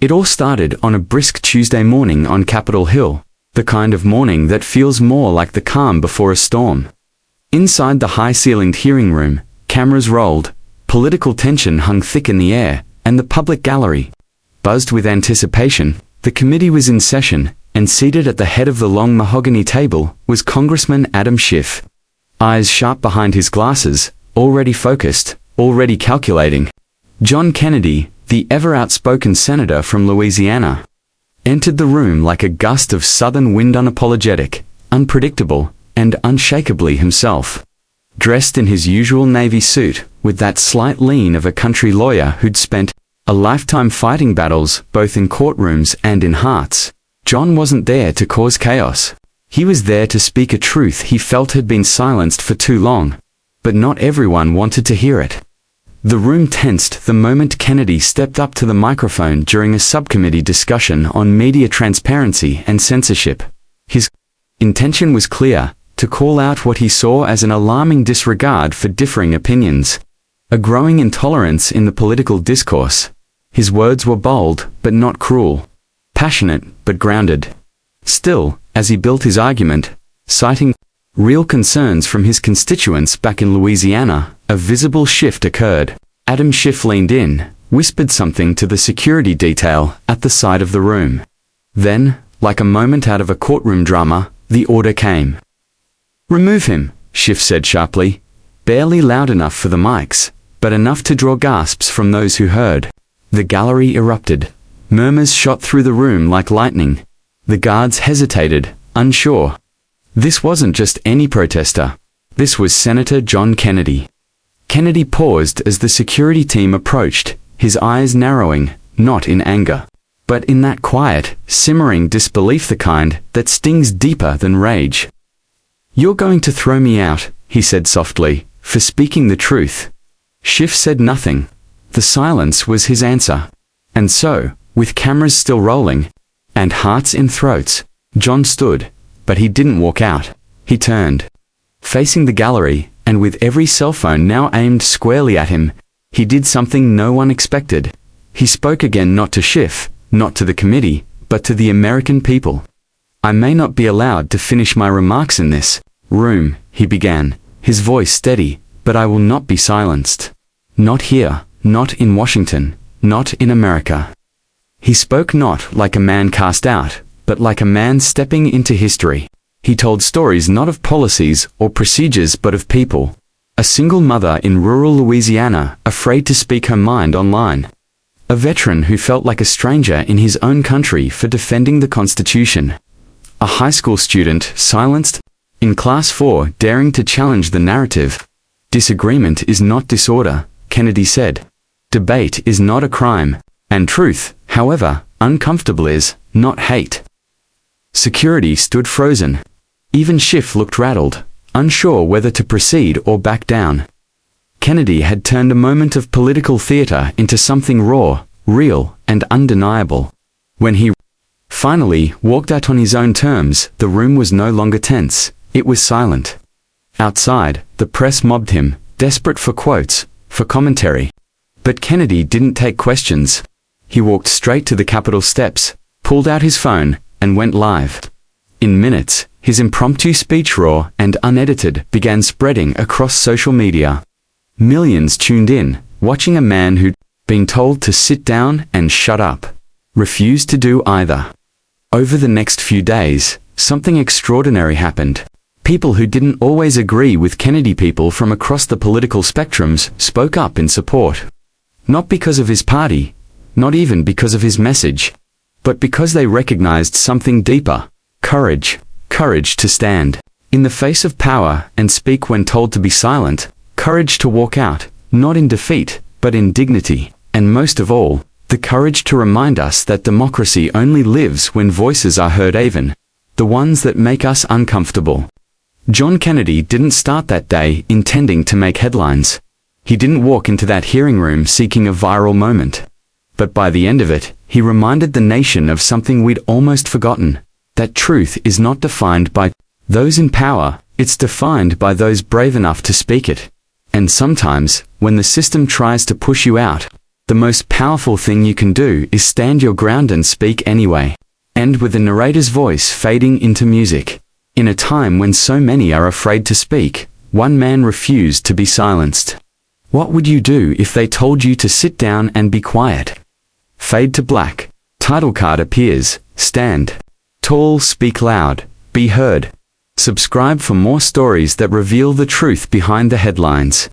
It all started on a brisk Tuesday morning on Capitol Hill, the kind of morning that feels more like the calm before a storm. Inside the high-ceilinged hearing room, cameras rolled, political tension hung thick in the air, and the public gallery buzzed with anticipation. The committee was in session, and seated at the head of the long mahogany table was Congressman Adam Schiff. Eyes sharp behind his glasses, already focused, already calculating. John Kennedy, the ever-outspoken senator from Louisiana, entered the room like a gust of southern wind, unapologetic, unpredictable, and unshakably himself. Dressed in his usual navy suit, with that slight lean of a country lawyer who'd spent a lifetime fighting battles both in courtrooms and in hearts, John wasn't there to cause chaos. He was there to speak a truth he felt had been silenced for too long, but not everyone wanted to hear it. The room tensed the moment Kennedy stepped up to the microphone during a subcommittee discussion on media transparency and censorship. His intention was clear: to call out what he saw as an alarming disregard for differing opinions, a growing intolerance in the political discourse. His words were bold, but not cruel, passionate, but grounded. Still, as he built his argument, citing real concerns from his constituents back in Louisiana, a visible shift occurred. Adam Schiff leaned in, whispered something to the security detail at the side of the room. Then, like a moment out of a courtroom drama, the order came. "Remove him," Schiff said sharply, barely loud enough for the mics, but enough to draw gasps from those who heard. The gallery erupted. Murmurs shot through the room like lightning. The guards hesitated, unsure. This wasn't just any protester. This was Senator John Kennedy. Kennedy paused as the security team approached, his eyes narrowing, not in anger, but in that quiet, simmering disbelief, the kind that stings deeper than rage. "You're going to throw me out," he said softly, "for speaking the truth." Schiff said nothing. The silence was his answer. And so, with cameras still rolling, and hearts in throats, John stood, but he didn't walk out. He turned. Facing the gallery, and with every cell phone now aimed squarely at him, he did something no one expected. He spoke again, not to Schiff, not to the committee, but to the American people. "I may not be allowed to finish my remarks in this room," he began, his voice steady, "but I will not be silenced. Not here, not in Washington, not in America." He spoke not like a man cast out, but like a man stepping into history. He told stories not of policies or procedures but of people. A single mother in rural Louisiana, afraid to speak her mind online. A veteran who felt like a stranger in his own country for defending the Constitution. A high school student silenced in Class 4, daring to challenge the narrative. "Disagreement is not disorder," Kennedy said. "Debate is not a crime. And truth, however uncomfortable, is not hate." Security stood frozen. Even Schiff looked rattled, unsure whether to proceed or back down. Kennedy had turned a moment of political theater into something raw, real, and undeniable. When he finally walked out on his own terms, the room was no longer tense. It was silent. Outside, the press mobbed him, desperate for quotes, for commentary. But Kennedy didn't take questions. He walked straight to the Capitol steps, pulled out his phone, and went live. In minutes, his impromptu speech, raw and unedited, began spreading across social media. Millions tuned in, watching a man who'd been told to sit down and shut up, refused to do either. Over the next few days, something extraordinary happened. People who didn't always agree with Kennedy, people from across the political spectrums, spoke up in support. Not because of his party, not even because of his message, but because they recognized something deeper: courage. Courage to stand in the face of power and speak when told to be silent. Courage to walk out, not in defeat, but in dignity. And most of all, the courage to remind us that democracy only lives when voices are heard, even the ones that make us uncomfortable. John Kennedy didn't start that day intending to make headlines. He didn't walk into that hearing room seeking a viral moment. But by the end of it, he reminded the nation of something we'd almost forgotten: that truth is not defined by those in power, it's defined by those brave enough to speak it. And sometimes, when the system tries to push you out, The most powerful thing you can do is stand your ground and speak anyway. End with the narrator's voice fading into music. In a time when so many are afraid to speak, one man refused to be silenced. What would you do if they told you to sit down and be quiet? Fade to black. Title card appears. Stand tall, speak loud, be heard. Subscribe for more stories that reveal the truth behind the headlines.